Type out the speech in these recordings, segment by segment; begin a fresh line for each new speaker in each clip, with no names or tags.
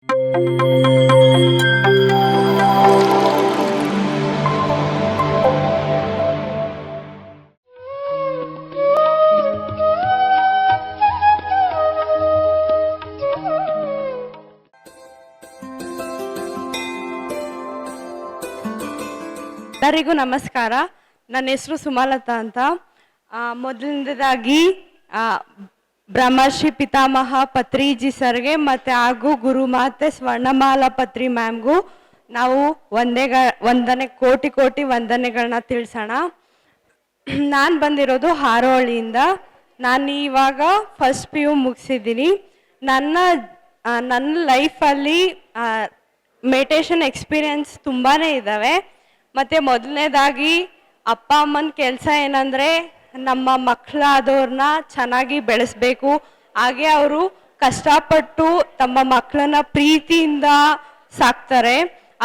ಎಲ್ಲರಿಗೂ ನಮಸ್ಕಾರ. ನನ್ನ ಹೆಸರು ಸುಮಲತಾ ಅಂತ. ಮೊದಲನೇದಾಗಿ ಬ್ರಹ್ಮರ್ಷಿ ಪಿತಾಮಹ ಪತ್ರಿಜಿ ಸರ್ಗೆ ಮತ್ತು ಹಾಗೂ ಗುರುಮಾತೆ ಸ್ವರ್ಣಮಾಲಾ ಪತ್ರಿ ಮ್ಯಾಮ್ಗೂ ನಾವು ಕೋಟಿ ವಂದನೆಗಳನ್ನ ತಿಳಿಸೋಣ. ನಾನು ಬಂದಿರೋದು ಹಾರೋಹಳ್ಳಿಯಿಂದ. ನಾನು ಇವಾಗ ಫಸ್ಟ್ PU ಮುಗಿಸಿದ್ದೀನಿ. ನನ್ನ ಲೈಫಲ್ಲಿ ಮೆಡಿಟೇಷನ್ ಎಕ್ಸ್ಪೀರಿಯನ್ಸ್ ತುಂಬಾ ಇದ್ದಾವೆ. ಮತ್ತು ಮೊದಲನೇದಾಗಿ ಅಪ್ಪ ಅಮ್ಮನ ಕೆಲಸ ಏನಂದರೆ ನಮ್ಮ ಮಕ್ಕಳಾದವ್ರನ್ನ ಚೆನ್ನಾಗಿ ಬೆಳೆಸಬೇಕು. ಹಾಗೆ ಅವರು ಕಷ್ಟಪಟ್ಟು ತಮ್ಮ ಮಕ್ಕಳನ್ನ ಪ್ರೀತಿಯಿಂದ ಸಾಕ್ತಾರೆ.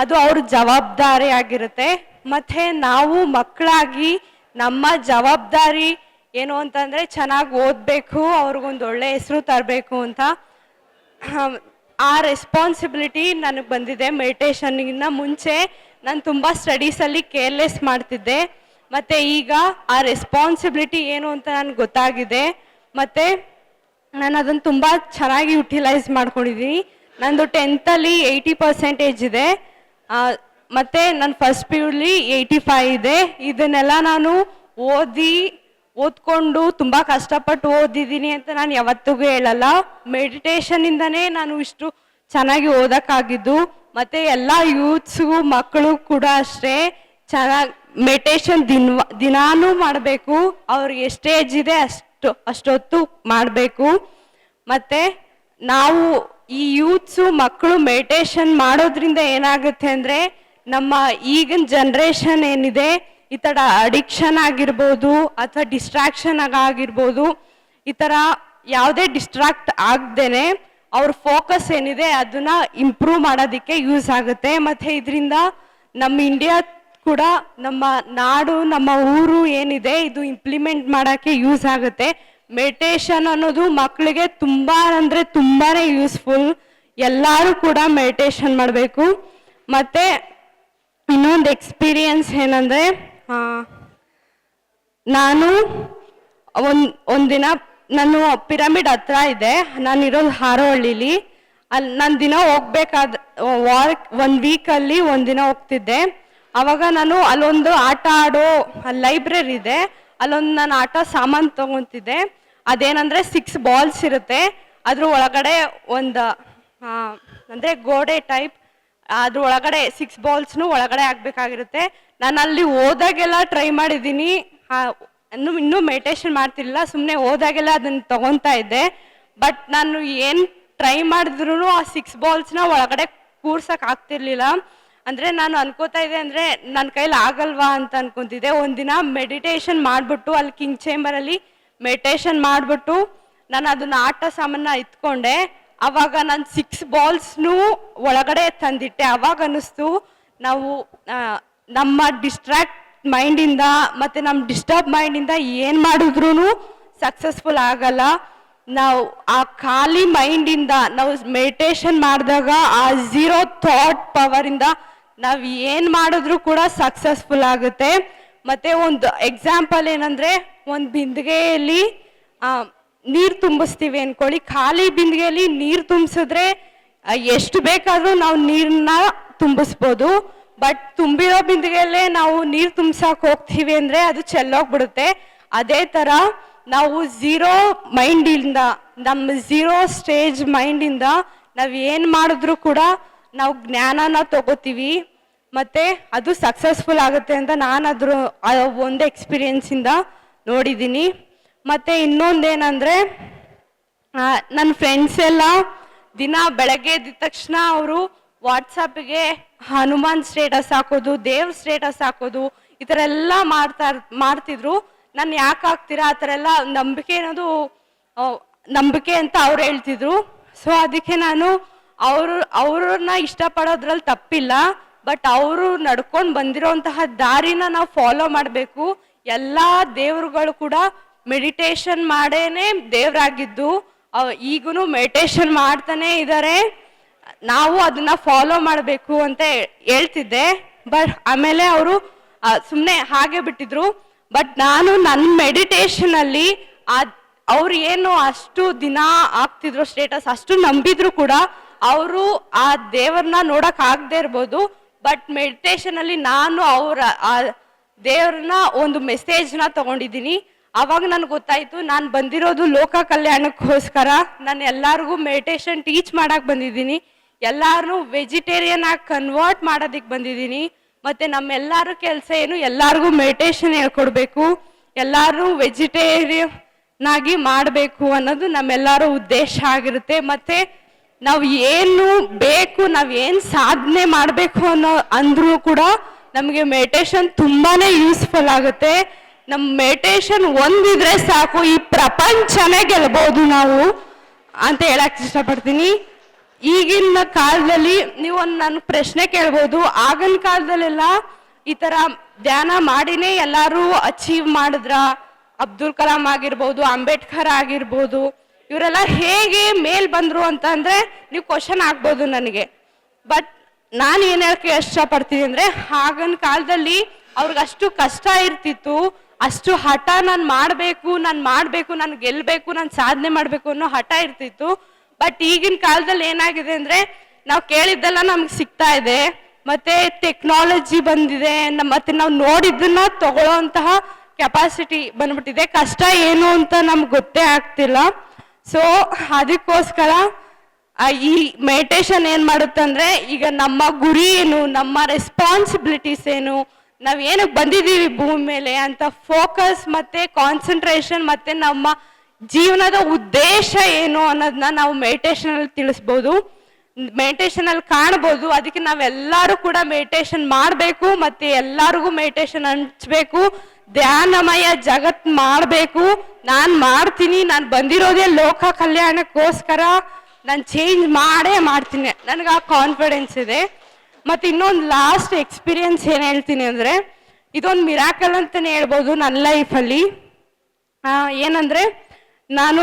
ಅದು ಅವ್ರ ಜವಾಬ್ದಾರಿ ಆಗಿರುತ್ತೆ. ಮತ್ತು ನಾವು ಮಕ್ಕಳಾಗಿ ನಮ್ಮ ಜವಾಬ್ದಾರಿ ಏನು ಅಂತಂದರೆ ಚೆನ್ನಾಗಿ ಓದಬೇಕು, ಅವ್ರಿಗೊಂದು ಒಳ್ಳೆ ಹೆಸರು ತರಬೇಕು ಅಂತ. ಆ ರೆಸ್ಪಾನ್ಸಿಬಿಲಿಟಿ ನನಗೆ ಬಂದಿದೆ. ಮೆಡಿಟೇಷನ್ಗಿಂತ ಮುಂಚೆ ನಾನು ತುಂಬ ಸ್ಟಡೀಸಲ್ಲಿ ಕೇರ್ಲೆಸ್ ಮಾಡ್ತಿದ್ದೆ. ಮತ್ತು ಈಗ ಆ ರೆಸ್ಪಾನ್ಸಿಬಿಲಿಟಿ ಏನು ಅಂತ ನನಗೆ ಗೊತ್ತಾಗಿದೆ. ಮತ್ತು ನಾನು ಅದನ್ನು ತುಂಬ ಚೆನ್ನಾಗಿ ಯುಟಿಲೈಸ್ ಮಾಡ್ಕೊಂಡಿದ್ದೀನಿ. ನಂದು 10th 80% ಇದೆ. ಮತ್ತು ನನ್ನ ಫಸ್ಟ್ PUಲಿ 85 ಇದೆ. ಇದನ್ನೆಲ್ಲ ನಾನು ಓದ್ಕೊಂಡು ತುಂಬ ಕಷ್ಟಪಟ್ಟು ಓದಿದ್ದೀನಿ ಅಂತ ನಾನು ಯಾವತ್ತಿಗೂ ಹೇಳಲ್ಲ. ಮೆಡಿಟೇಷನಿಂದನೇ ನಾನು ಇಷ್ಟು ಚೆನ್ನಾಗಿ ಓದೋಕ್ಕಾಗಿದ್ದು. ಮತ್ತು ಎಲ್ಲ ಯೂತ್ಸ್ಗೂ ಮಕ್ಕಳು ಕೂಡ ಅಷ್ಟೇ ಚೆನ್ನಾಗಿ ಮೆಡಿಟೇಷನ್ ದಿನಾನೂ ಮಾಡಬೇಕು. ಅವ್ರಿಗೆ ಎಷ್ಟು ಏಜ್ ಇದೆ ಅಷ್ಟೊತ್ತು ಮಾಡಬೇಕು. ಮತ್ತು ನಾವು ಈ ಯೂತ್ಸು ಮಕ್ಕಳು ಮೆಡಿಟೇಷನ್ ಮಾಡೋದ್ರಿಂದ ಏನಾಗುತ್ತೆ ಅಂದರೆ ನಮ್ಮ ಈಗಿನ ಜನ್ರೇಷನ್ ಏನಿದೆ ಈ ಥರ ಅಡಿಕ್ಷನ್ ಆಗಿರ್ಬೋದು ಅಥವಾ ಡಿಸ್ಟ್ರಾಕ್ಷನ್ ಆಗಿರ್ಬೋದು, ಈ ಥರ ಯಾವುದೇ ಡಿಸ್ಟ್ರಾಕ್ಟ್ ಆಗದೇನೆ ಅವ್ರ ಫೋಕಸ್ ಏನಿದೆ ಅದನ್ನ ಇಂಪ್ರೂವ್ ಮಾಡೋದಕ್ಕೆ ಯೂಸ್ ಆಗುತ್ತೆ. ಮತ್ತು ಇದರಿಂದ ನಮ್ಮ ಇಂಡಿಯಾ ಕೂಡ, ನಮ್ಮ ನಾಡು, ನಮ್ಮ ಊರು ಏನಿದೆ ಇದು ಇಂಪ್ಲಿಮೆಂಟ್ ಮಾಡೋಕ್ಕೆ ಯೂಸ್ ಆಗುತ್ತೆ. ಮೆಡಿಟೇಷನ್ ಅನ್ನೋದು ಮಕ್ಕಳಿಗೆ ತುಂಬ ಅಂದರೆ ತುಂಬಾ ಯೂಸ್ಫುಲ್. ಎಲ್ಲರೂ ಕೂಡ ಮೆಡಿಟೇಷನ್ ಮಾಡಬೇಕು. ಮತ್ತು ಇನ್ನೊಂದು ಎಕ್ಸ್ಪೀರಿಯನ್ಸ್ ಏನಂದರೆ, ನಾನು ಒಂದಿನ ನಾನು ಪಿರಮಿಡ್ ಹತ್ರ ಇದೆ, ನಾನಿರೋದು ಹಾರೋಹಳ್ಳಿಲಿ. ಅಲ್ಲಿ ನಾನು ದಿನ ಹೋಗ್ಬೇಕಾದ ಒಂದು ವೀಕಲ್ಲಿ ಒಂದಿನ ಹೋಗ್ತಿದ್ದೆ. ಆವಾಗ ನಾನು ಅಲ್ಲೊಂದು ಆಟ ಆಡೋ ಲೈಬ್ರರಿ ಇದೆ, ಅಲ್ಲೊಂದು ನಾನು ಆಟ ಸಾಮಾನು ತೊಗೊತಿದ್ದೆ. ಅದೇನಂದರೆ 6 ಬಾಲ್ಸ್ ಇರುತ್ತೆ. ಅದ್ರ ಒಳಗಡೆ ಒಂದು ಅಂದರೆ ಗೋಡೆ ಟೈಪ್, ಅದ್ರ ಒಳಗಡೆ 6 ಬಾಲ್ಸ್ನು ಒಳಗಡೆ ಆಗಬೇಕಾಗಿರುತ್ತೆ. ನಾನು ಅಲ್ಲಿ ಹೋದಾಗೆಲ್ಲ ಟ್ರೈ ಮಾಡಿದ್ದೀನಿ. ಇನ್ನೂ ಮೆಡಿಟೇಷನ್ ಮಾಡ್ತಿರ್ಲಿಲ್ಲ, ಸುಮ್ಮನೆ ಹೋದಾಗೆಲ್ಲ ಅದನ್ನು ತೊಗೊತಾ ಇದ್ದೆ. ಬಟ್ ನಾನು ಏನು ಟ್ರೈ ಮಾಡಿದ್ರು ಆ 6 ಬಾಲ್ಸ್ನ ಒಳಗಡೆ ಕೂರ್ಸೋಕೆ ಆಗ್ತಿರ್ಲಿಲ್ಲ. ಅಂದರೆ ನಾನು ಅನ್ಕೋತಾ ಇದ್ದೆ ಅಂದರೆ ನನ್ನ ಕೈಲಿ ಆಗಲ್ವಾ ಅಂತ ಅನ್ಕೊತಿದ್ದೆ. ಒಂದಿನ ಮೆಡಿಟೇಷನ್ ಮಾಡಿಬಿಟ್ಟು ಅಲ್ಲಿ ಕಿಂಗ್ ಚೇಂಬರಲ್ಲಿ ಮೆಡಿಟೇಷನ್ ಮಾಡಿಬಿಟ್ಟು ನಾನು ಅದನ್ನ ಆಟ ಸಾಮಾನ ಇಟ್ಕೊಂಡೆ. ಆವಾಗ ನಾನು 6 ಬಾಲ್ಸ್ನೂ ಒಳಗಡೆ ತಂದಿಟ್ಟೆ. ಆವಾಗ ಅನ್ನಿಸ್ತು ನಾವು ನಮ್ಮ ಡಿಸ್ಟ್ರಾಕ್ಟ್ ಮೈಂಡಿಂದ ಮತ್ತು ನಮ್ಮ ಡಿಸ್ಟರ್ಬ್ ಮೈಂಡಿಂದ ಏನು ಮಾಡಿದ್ರೂ ಸಕ್ಸಸ್ಫುಲ್ ಆಗಲ್ಲ. ನಾವು ಆ ಖಾಲಿ ಮೈಂಡಿಂದ ನಾವು ಮೆಡಿಟೇಷನ್ ಮಾಡಿದಾಗ ಆ 0 ಥಾಟ್ ಪವರಿಂದ ನಾವು ಏನು ಮಾಡಿದ್ರೂ ಕೂಡ ಸಕ್ಸಸ್ಫುಲ್ ಆಗುತ್ತೆ. ಮತ್ತು ಒಂದು ಎಕ್ಸಾಂಪಲ್ ಏನಂದರೆ, ಒಂದು ಬಿಂದಿಗೆಯಲ್ಲಿ ನೀರು ತುಂಬಿಸ್ತೀವಿ ಅಂದ್ಕೊಳ್ಳಿ. ಖಾಲಿ ಬಿಂದಿಗೆಯಲ್ಲಿ ನೀರು ತುಂಬಿಸಿದ್ರೆ ಎಷ್ಟು ಬೇಕಾದರೂ ನಾವು ನೀರನ್ನ ತುಂಬಿಸ್ಬೋದು. ಬಟ್ ತುಂಬಿರೋ ಬಿಂದಿಗೆಯಲ್ಲೇ ನಾವು ನೀರು ತುಂಬಿಸೋಕೆ ಹೋಗ್ತೀವಿ ಅಂದರೆ ಅದು ಚೆಲ್ಲೋಗ್ಬಿಡುತ್ತೆ. ಅದೇ ಥರ ನಾವು 0 ಮೈಂಡಿಂದ, ನಮ್ಮ 0 ಸ್ಟೇಜ್ ಮೈಂಡಿಂದ ನಾವು ಏನು ಮಾಡಿದ್ರೂ ಕೂಡ ನಾವು ಜ್ಞಾನನ ತಗೋತೀವಿ ಮತ್ತು ಅದು ಸಕ್ಸಸ್ಫುಲ್ ಆಗುತ್ತೆ ಅಂತ ನಾನು ಒಂದು ಎಕ್ಸ್ಪೀರಿಯನ್ಸಿಂದ ನೋಡಿದ್ದೀನಿ. ಮತ್ತು ಇನ್ನೊಂದೇನೆಂದರೆ, ನನ್ನ ಫ್ರೆಂಡ್ಸ್ ಎಲ್ಲ ದಿನ ಬೆಳಗ್ಗೆ ಎದ್ದ ತಕ್ಷಣ ಅವರು ವಾಟ್ಸಪ್ಗೆ ಹನುಮಾನ್ ಸ್ಟೇಟಸ್ ಹಾಕೋದು, ದೇವ್ರ ಸ್ಟೇಟಸ್ ಹಾಕೋದು, ಈ ಥರ ಎಲ್ಲ ಮಾಡ್ತಿದ್ರು. ನಾನು ಯಾಕೆ ಹಾಕ್ತೀರಾ ಆ ಥರ ಎಲ್ಲ, ನಂಬಿಕೆ ಅಂತ ಅವ್ರು ಹೇಳ್ತಿದ್ರು. ಸೊ ಅದಕ್ಕೆ ನಾನು ಅವ್ರನ್ನ ಇಷ್ಟಪಡೋದ್ರಲ್ಲಿ ತಪ್ಪಿಲ್ಲ. ಬಟ್ ಅವರು ನಡ್ಕೊಂಡು ಬಂದಿರೋಂತಹ ದಾರಿನ ನಾವು ಫಾಲೋ ಮಾಡಬೇಕು. ಎಲ್ಲ ದೇವ್ರುಗಳು ಕೂಡ ಮೆಡಿಟೇಷನ್ ಮಾಡೇನೆ ದೇವರಾಗಿದ್ದು ಈಗೂ ಮೆಡಿಟೇಷನ್ ಮಾಡ್ತಾನೆ ಇದ್ದಾರೆ. ನಾವು ಅದನ್ನ ಫಾಲೋ ಮಾಡಬೇಕು ಅಂತ ಹೇಳ್ತಿದ್ದೆ. ಬಟ್ ಆಮೇಲೆ ಅವರು ಸುಮ್ಮನೆ ಹಾಗೆ ಬಿಟ್ಟಿದ್ರು. ಬಟ್ ನಾನು ನನ್ನ ಮೆಡಿಟೇಷನ್ ಅಲ್ಲಿ ಅವ್ರು ಏನು ಅಷ್ಟು ದಿನ ಆಗ್ತಿದ್ರು ಸ್ಟೇಟಸ್ ಅಷ್ಟು ನಂಬಿದ್ರು ಕೂಡ ಅವರು ಆ ದೇವ್ರನ್ನ ನೋಡಕ್ ಆಗದೆ ಇರ್ಬೋದು. ಬಟ್ ಮೆಡಿಟೇಷನ್ ಅಲ್ಲಿ ನಾನು ಆ ದೇವ್ರನ್ನ ಒಂದು ಮೆಸೇಜ್ನ ತಗೊಂಡಿದ್ದೀನಿ. ಅವಾಗ ನನಗೆ ಗೊತ್ತಾಯ್ತು ನಾನು ಬಂದಿರೋದು ಲೋಕ ಕಲ್ಯಾಣಕ್ಕೋಸ್ಕರ. ನಾನು ಎಲ್ಲರಿಗೂ ಮೆಡಿಟೇಷನ್ ಟೀಚ್ ಮಾಡಕ್ ಬಂದಿದ್ದೀನಿ, ಎಲ್ಲಾರನ್ನೂ ವೆಜಿಟೇರಿಯನ್ ಆಗಿ ಕನ್ವರ್ಟ್ ಮಾಡೋದಕ್ಕೆ ಬಂದಿದ್ದೀನಿ. ಮತ್ತೆ ನಮ್ಮೆಲ್ಲರ ಕೆಲಸ ಏನು, ಎಲ್ಲರಿಗೂ ಮೆಡಿಟೇಷನ್ ಹೇಳ್ಕೊಡ್ಬೇಕು, ಎಲ್ಲರೂ ವೆಜಿಟೇರಿಯನ್ ಆಗಿ ಮಾಡಬೇಕು ಅನ್ನೋದು ನಮ್ಮೆಲ್ಲರ ಉದ್ದೇಶ ಆಗಿರುತ್ತೆ. ಮತ್ತೆ ನಾವು ಏನು ಬೇಕು, ನಾವು ಏನು ಸಾಧನೆ ಮಾಡಬೇಕು ಅಂದ್ರೂ ಕೂಡ ನಮಗೆ ಮೆಡಿಟೇಷನ್ ತುಂಬಾನೇ ಯೂಸ್ಫುಲ್ ಆಗುತ್ತೆ. ನಮ್ಮ ಮೆಡಿಟೇಷನ್ ಒಂದಿದ್ರೆ ಸಾಕು, ಈ ಪ್ರಪಂಚನೇ ಗೆಲ್ಬಹುದು ನಾವು ಅಂತ ಹೇಳಕ್ ಇಷ್ಟಪಡ್ತೀನಿ. ಈಗಿನ ಕಾಲದಲ್ಲಿ ನೀವು ನನ್ನ ಪ್ರಶ್ನೆ ಕೇಳ್ಬೋದು, ಆಗಿನ ಕಾಲದಲ್ಲೆಲ್ಲ ಈ ತರ ಧ್ಯಾನ ಮಾಡಿನೇ ಎಲ್ಲರೂ ಅಚೀವ್ ಮಾಡಿದ್ರ? ಅಬ್ದುಲ್ ಕಲಾಂ ಆಗಿರ್ಬೋದು, ಅಂಬೇಡ್ಕರ್ ಆಗಿರ್ಬೋದು, ಇವರೆಲ್ಲ ಹೇಗೆ ಮೇಲ್ ಬಂದ್ರು ಅಂತ ಅಂದ್ರೆ ನೀವು ಕ್ವಶನ್ ಆಗ್ಬೋದು ನನಗೆ. ಬಟ್ ನಾನು ಏನ್ ಹೇಳಕ್ಕೆ ಇಷ್ಟಪಡ್ತೀನಿ ಅಂದ್ರೆ, ಆಗಿನ ಕಾಲದಲ್ಲಿ ಅವ್ರಿಗೆ ಅಷ್ಟು ಕಷ್ಟ ಇರ್ತಿತ್ತು, ಅಷ್ಟು ಹಠ ನಾನು ಮಾಡಬೇಕು, ನಾನು ಗೆಲ್ಬೇಕು, ನಾನು ಸಾಧನೆ ಮಾಡಬೇಕು ಅನ್ನೋ ಹಠ ಇರ್ತಿತ್ತು. ಬಟ್ ಈಗಿನ ಕಾಲದಲ್ಲಿ ಏನಾಗಿದೆ ಅಂದ್ರೆ, ನಾವು ಕೇಳಿದ್ದೆಲ್ಲ ನಮ್ಗೆ ಸಿಗ್ತಾ ಇದೆ, ಮತ್ತೆ ಟೆಕ್ನಾಲಜಿ ಬಂದಿದೆ, ಮತ್ತೆ ನಾವು ನೋಡಿದ್ದನ್ನ ತಗೊಳ್ಳೋಂತಹ ಕೆಪಾಸಿಟಿ ಬಂದ್ಬಿಟ್ಟಿದೆ. ಕಷ್ಟ ಏನು ಅಂತ ನಮ್ಗೆ ಗೊತ್ತೇ ಆಗ್ತಿಲ್ಲ. ಸೊ ಅದಕ್ಕೋಸ್ಕರ ಈ ಮೆಡಿಟೇಷನ್ ಏನ್ ಮಾಡುತ್ತೆ ಅಂದ್ರೆ, ಈಗ ನಮ್ಮ ಗುರಿ ಏನು, ನಮ್ಮ ರೆಸ್ಪಾನ್ಸಿಬಿಲಿಟೀಸ್ ಏನು, ನಾವ್ ಏನಕ್ಕೆ ಬಂದಿದ್ದೀವಿ ಭೂಮಿ ಮೇಲೆ ಅಂತ ಫೋಕಸ್ ಮತ್ತೆ ಕಾನ್ಸಂಟ್ರೇಷನ್ ಮತ್ತೆ ನಮ್ಮ ಜೀವನದ ಉದ್ದೇಶ ಏನು ಅನ್ನೋದನ್ನ ನಾವು ಮೆಡಿಟೇಷನ್ ಅಲ್ಲಿ ತಿಳಿಸ್ಬೋದು, ಮೆಡಿಟೇಷನ್ ಅಲ್ಲಿ ಕಾಣ್ಬೋದು. ಅದಕ್ಕೆ ನಾವೆಲ್ಲರೂ ಕೂಡ ಮೆಡಿಟೇಷನ್ ಮಾಡಬೇಕು, ಮತ್ತೆ ಎಲ್ಲರಿಗೂ ಮೆಡಿಟೇಷನ್ ಹಂಚ್ಬೇಕು, ಧ್ಯಾನಮಯ ಜಗತ್ ಮಾಡಬೇಕು. ನಾನು ಮಾಡ್ತೀನಿ, ನಾನು ಬಂದಿರೋದೇ ಲೋಕ ಕಲ್ಯಾಣಕ್ಕೋಸ್ಕರ, ನಾನು ಚೇಂಜ್ ಮಾಡೇ ಮಾಡ್ತೀನಿ, ನನಗೆ ಆ ಕಾನ್ಫಿಡೆನ್ಸ್ ಇದೆ. ಮತ್ತೆ ಇನ್ನೊಂದು ಲಾಸ್ಟ್ ಎಕ್ಸ್ಪೀರಿಯನ್ಸ್ ಏನು ಹೇಳ್ತೀನಿ ಅಂದ್ರೆ, ಇದೊಂದು ಮಿರಾಕಲ್ ಅಂತಾನೆ ಹೇಳ್ಬೋದು ನನ್ನ ಲೈಫಲ್ಲಿ. ಏನಂದ್ರೆ, ನಾನು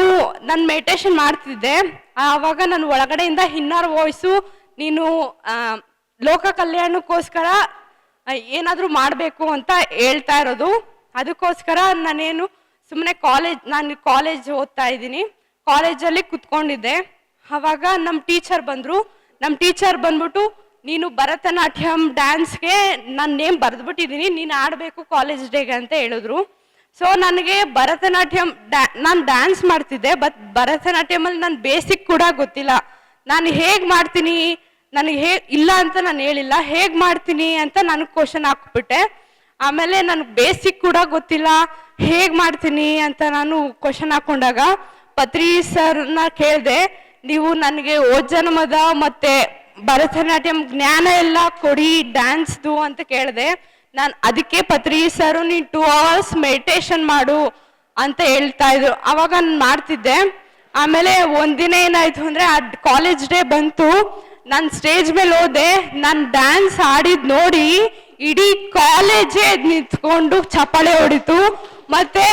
ಮೆಡಿಟೇಷನ್ ಮಾಡ್ತಿದ್ದೆ, ಆವಾಗ ನನ್ನ ಒಳಗಡೆಯಿಂದ ಇನ್ನರ್ ವಾಯ್ಸು ನೀನು ಲೋಕ ಕಲ್ಯಾಣಕ್ಕೋಸ್ಕರ ಏನಾದರೂ ಮಾಡಬೇಕು ಅಂತ ಹೇಳ್ತಾ ಇರೋದು. ಅದಕ್ಕೋಸ್ಕರ ನಾನೇನು ಸುಮ್ಮನೆ ನಾನು ಕಾಲೇಜ್ ಓದ್ತಾ ಇದ್ದೀನಿ, ಕಾಲೇಜಲ್ಲಿ ಕುತ್ಕೊಂಡಿದ್ದೆ. ಆವಾಗ ನಮ್ಮ ಟೀಚರ್ ಬಂದ್ಬಿಟ್ಟು ನೀನು ಭರತನಾಟ್ಯಂ ಡ್ಯಾನ್ಸ್ಗೆ ನನ್ನ ನೇಮ್ ಬರೆದ್ಬಿಟ್ಟಿದ್ದೀನಿ, ನೀನು ಆಡಬೇಕು ಕಾಲೇಜ್ ಡೇಗೆ ಅಂತ ಹೇಳಿದ್ರು. ಸೊ ನನಗೆ ಭರತನಾಟ್ಯಂ ನಾನು ಡ್ಯಾನ್ಸ್ ಮಾಡ್ತಿದ್ದೆ, ಬಟ್ ಭರತನಾಟ್ಯಮಲ್ಲಿ ನನ್ನ ಬೇಸಿಕ್ ಕೂಡ ಗೊತ್ತಿಲ್ಲ. ನಾನು ಹೇಗೆ ಮಾಡ್ತೀನಿ, ನನಗೆ ಇಲ್ಲ ಅಂತ ನಾನು ಹೇಳಿಲ್ಲ, ಹೇಗೆ ಮಾಡ್ತೀನಿ ಅಂತ ನನಗೆ ಕ್ವಶನ್ ಹಾಕ್ಬಿಟ್ಟೆ. ಆಮೇಲೆ ನನಗೆ ಬೇಸಿಕ್ ಕೂಡ ಗೊತ್ತಿಲ್ಲ, ಹೇಗೆ ಮಾಡ್ತೀನಿ ಅಂತ ನಾನು ಕ್ವಶನ್ ಹಾಕೊಂಡಾಗ ಪತ್ರಿ ಸರ್ನ ಕೇಳಿದೆ, ನೀವು ನನಗೆ ಜನ್ಮದ ಮತ್ತೆ ಭರತನಾಟ್ಯಂ ಜ್ಞಾನ ಎಲ್ಲ ಕೊಡಿ ಡ್ಯಾನ್ಸ್ದು ಅಂತ ಕೇಳಿದೆ. ನಾನು ಅದಕ್ಕೆ ಪತ್ರಿ ಸರ್ ನೀನು 2 hours ಮೆಡಿಟೇಷನ್ ಮಾಡು ಅಂತ ಹೇಳ್ತಾ ಇದ್ರು. ಅವಾಗ ನಾನು ಮಾಡ್ತಿದ್ದೆ. ಆಮೇಲೆ ಒಂದಿನ ಏನಾಯ್ತು ಅಂದ್ರೆ, ಕಾಲೇಜ್ ಡೇ ಬಂತು, ನಾನು ಸ್ಟೇಜ್ ಮೇಲೆ ಹೋದೆ, ನಾನು ಡ್ಯಾನ್ಸ್ ಆಡಿದ್ ನೋಡಿ ಇಡೀ ಕಾಲೇಜೇ ನಿಂತ್ಕೊಂಡು ಚಪ್ಪಾಳೆ ಹೊಡಿತು. ಮತ್ತೆ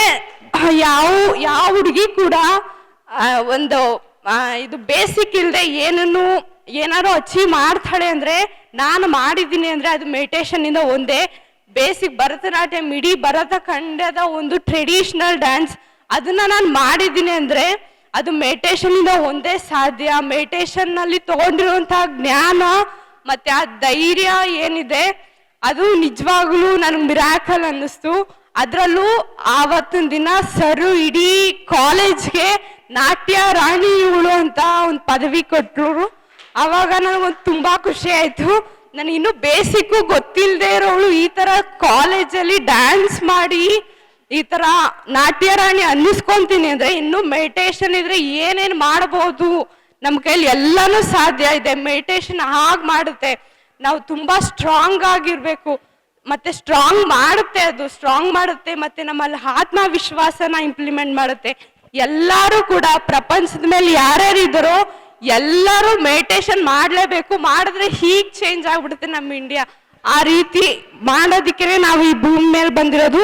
ಯಾವ ಹುಡುಗಿ ಕೂಡ ಒಂದು ಇದು ಬೇಸಿಕ್ ಇಲ್ಲದೆ ಏನಾರು ಅಚೀವ್ ಮಾಡ್ತಾಳೆ ಅಂದ್ರೆ, ನಾನು ಮಾಡಿದ್ದೀನಿ ಅಂದ್ರೆ ಅದು ಮೆಡಿಟೇಷನ್ ಇಂದ ಒಂದೇ. ಬೇಸಿಕ್ ಭರತನಾಟ್ಯಂ ಇಡೀ ಭರತಖಂಡದ ಒಂದು ಟ್ರೆಡಿಷನಲ್ ಡ್ಯಾನ್ಸ್, ಅದನ್ನ ನಾನು ಮಾಡಿದ್ದೀನಿ ಅಂದ್ರೆ ಅದು ಮೆಡಿಟೇಷನ್ ಇಂದ ಒಂದೇ ಸಾಧ್ಯ. ಮೆಡಿಟೇಷನ್ ನಲ್ಲಿ ತಗೊಂಡಿರುವಂತಹ ಜ್ಞಾನ ಮತ್ತೆ ಆ ಧೈರ್ಯ ಏನಿದೆ ಅದು ನಿಜವಾಗ್ಲೂ ನನಗೆ ಮಿರಾಕಲ್ ಅನ್ನಿಸ್ತು. ಅದರಲ್ಲೂ ಆವತ್ತಿನ ದಿನ ಸರ್ ಇಡೀ ಕಾಲೇಜ್ಗೆ ನಾಟ್ಯ ರಾಣಿ ಇವಳು ಅಂತ ಒಂದು ಪದವಿ ಕೊಟ್ಟರು. ಆವಾಗ ನನಗೊಂದು ತುಂಬಾ ಖುಷಿ ಆಯ್ತು. ನನಗೆ ಇನ್ನೂ ಬೇಸಿಕ್ಕು ಗೊತ್ತಿಲ್ಲದೆ ಇರೋಳು ಈ ತರ ಕಾಲೇಜಲ್ಲಿ ಡ್ಯಾನ್ಸ್ ಮಾಡಿ ಈ ತರ ನಾಟ್ಯ ರಾಣಿ ಅನ್ನಿಸ್ಕೊಂತೀನಿ ಅಂದ್ರೆ, ಇನ್ನು ಮೆಡಿಟೇಷನ್ ಇದ್ರೆ ಏನೇನು ಮಾಡಬಹುದು, ನಮ್ಮ ಕೈಲಿ ಎಲ್ಲಾನು ಸಾಧ್ಯ ಇದೆ. ಮೆಡಿಟೇಷನ್ ಹಾಗೆ ಮಾಡುತ್ತೆ, ನಾವು ತುಂಬಾ ಸ್ಟ್ರಾಂಗ್ ಆಗಿರ್ಬೇಕು, ಮತ್ತೆ ಸ್ಟ್ರಾಂಗ್ ಮಾಡುತ್ತೆ ಮತ್ತೆ ನಮ್ಮಲ್ಲಿ ಆತ್ಮವಿಶ್ವಾಸನ ಇಂಪ್ಲಿಮೆಂಟ್ ಮಾಡುತ್ತೆ. ಎಲ್ಲರೂ ಕೂಡ ಪ್ರಪಂಚದ ಮೇಲೆ ಯಾರ್ಯಾರು ಇದ್ದಾರೋ ಎಲ್ಲರೂ ಮೆಡಿಟೇಷನ್ ಮಾಡಲೇಬೇಕು. ಮಾಡಿದ್ರೆ ಹೀಗೆ ಚೇಂಜ್ ಆಗ್ಬಿಡುತ್ತೆ ನಮ್ಮ ಇಂಡಿಯಾ. ಆ ರೀತಿ ಮಾಡೋದಕ್ಕೆ ನಾವು ಈ ಭೂಮಿ ಮೇಲೆ ಬಂದಿರೋದು.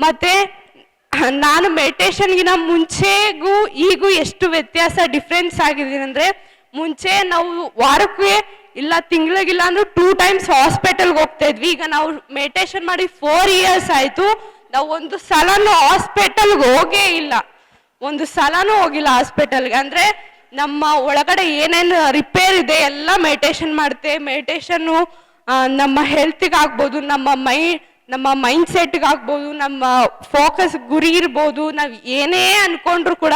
ಮತ್ತೆ ನಾನು ಮೆಡಿಟೇಷನ್ಗಿನ ಮುಂಚೆಗೂ ಈಗೂ ಎಷ್ಟು ವ್ಯತ್ಯಾಸ ಡಿಫ್ರೆನ್ಸ್ ಆಗಿದ್ದೀನಿ ಅಂದ್ರೆ, ಮುಂಚೆ ನಾವು ವಾರಕ್ಕೆ ಇಲ್ಲ ತಿಂಗಳಿಗಿಲ್ಲ ಅಂದ್ರೆ 2 times ಹಾಸ್ಪಿಟಲ್ಗೆ ಹೋಗ್ತಾ ಇದ್ವಿ. ಈಗ ನಾವು ಮೆಡಿಟೇಷನ್ ಮಾಡಿ 4 years ಆಯ್ತು. ನಾವು ಒಂದು ಸಲನೂ ಹಾಸ್ಪಿಟಲ್ಗೆ ಹೋಗೇ ಇಲ್ಲ, ಒಂದು ಸಲನೂ ಹೋಗಿಲ್ಲ ಹಾಸ್ಪಿಟಲ್ಗೆ. ಅಂದ್ರೆ ನಮ್ಮ ಒಳಗಡೆ ಏನೇನು ರಿಪೇರ್ ಇದೆ ಎಲ್ಲ ಮೆಡಿಟೇಷನ್ ಮಾಡುತ್ತೆ. ಮೆಡಿಟೇಷನ್ನು ನಮ್ಮ ಹೆಲ್ತ್ಗೆ ಆಗ್ಬೋದು, ನಮ್ಮ ಮೈಂಡ್ ಸೆಟ್ಗೆ ಆಗ್ಬೋದು, ನಮ್ಮ ಫೋಕಸ್ ಗುರಿ ಇರ್ಬೋದು. ನಾವು ಏನೇ ಅನ್ಕೊಂಡ್ರು ಕೂಡ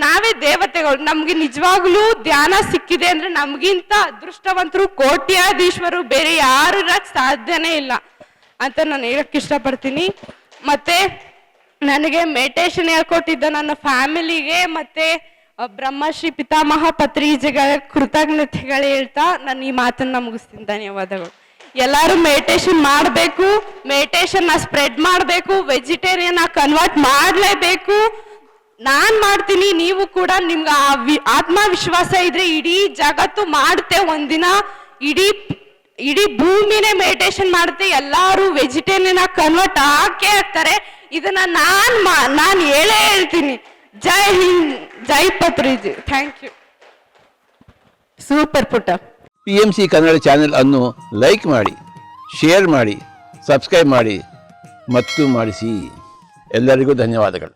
ನಾವೇ ದೇವತೆಗಳು. ನಮ್ಗೆ ನಿಜವಾಗ್ಲೂ ಧ್ಯಾನ ಸಿಕ್ಕಿದೆ ಅಂದ್ರೆ ನಮ್ಗಿಂತ ಅದೃಷ್ಟವಂತರು ಕೋಟ್ಯಾಧೀಶ್ವರು ಬೇರೆ ಯಾರು ಇರಕ್ ಸಾಧ್ಯನೇ ಇಲ್ಲ ಅಂತ ನಾನು ಹೇಳಕ್ ಇಷ್ಟಪಡ್ತೀನಿ. ಮತ್ತೆ ನನಗೆ ಮೆಡಿಟೇಷನ್ ಹೇಳ್ಕೊಟ್ಟಿದ್ದ ನನ್ನ ಫ್ಯಾಮಿಲಿಗೆ ಮತ್ತೆ ಬ್ರಹ್ಮಶ್ರೀ ಪಿತಾಮಹ ಪತ್ರಿಜಿಗಳ ಕೃತಜ್ಞತೆಗಳು ಹೇಳ್ತಾ ನಾನು ಈ ಮಾತನ್ನ ಮುಗಿಸ್ತೀನಿ. ಧನ್ಯವಾದಗಳು. ಎಲ್ಲರೂ ಮೆಡಿಟೇಷನ್ ಮಾಡಬೇಕು, ಮೆಡಿಟೇಷನ್ ಸ್ಪ್ರೆಡ್ ಮಾಡಬೇಕು, ವೆಜಿಟೇರಿಯನ್ ಕನ್ವರ್ಟ್ ಮಾಡಲೇಬೇಕು. ನಾನ್ ಮಾಡ್ತೀನಿ, ನೀವು ಕೂಡ ನಿಮ್ಗೆ ಆತ್ಮವಿಶ್ವಾಸ ಇದ್ರೆ ಇಡೀ ಜಗತ್ತು ಮಾಡುತ್ತೆ. ಒಂದಿನ ಇಡೀ ಭೂಮಿನೇ ಮೆಡಿಟೇಷನ್ ಮಾಡುತ್ತೆ. ಎಲ್ಲಾರು ವೆಜಿಟೇರಿಯನ್ ಕನ್ವರ್ಟ್ ಹಾಕೇ ಆಗ್ತಾರೆ. ಇದನ್ನ ನಾನು ಹೇಳ್ತೀನಿ. Jai Hind, Jai Patriji. Thank you.
Super ಪುಟ್ಟ.
PMC ಕನ್ನಡ ಚಾನೆಲ್ ಅನ್ನು ಲೈಕ್ ಮಾಡಿ, ಶೇರ್ ಮಾಡಿ, ಸಬ್ಸ್ಕ್ರೈಬ್ ಮಾಡಿ ಮತ್ತು ಮಾಡಿಸಿ. ಎಲ್ಲರಿಗೂ ಧನ್ಯವಾದಗಳು.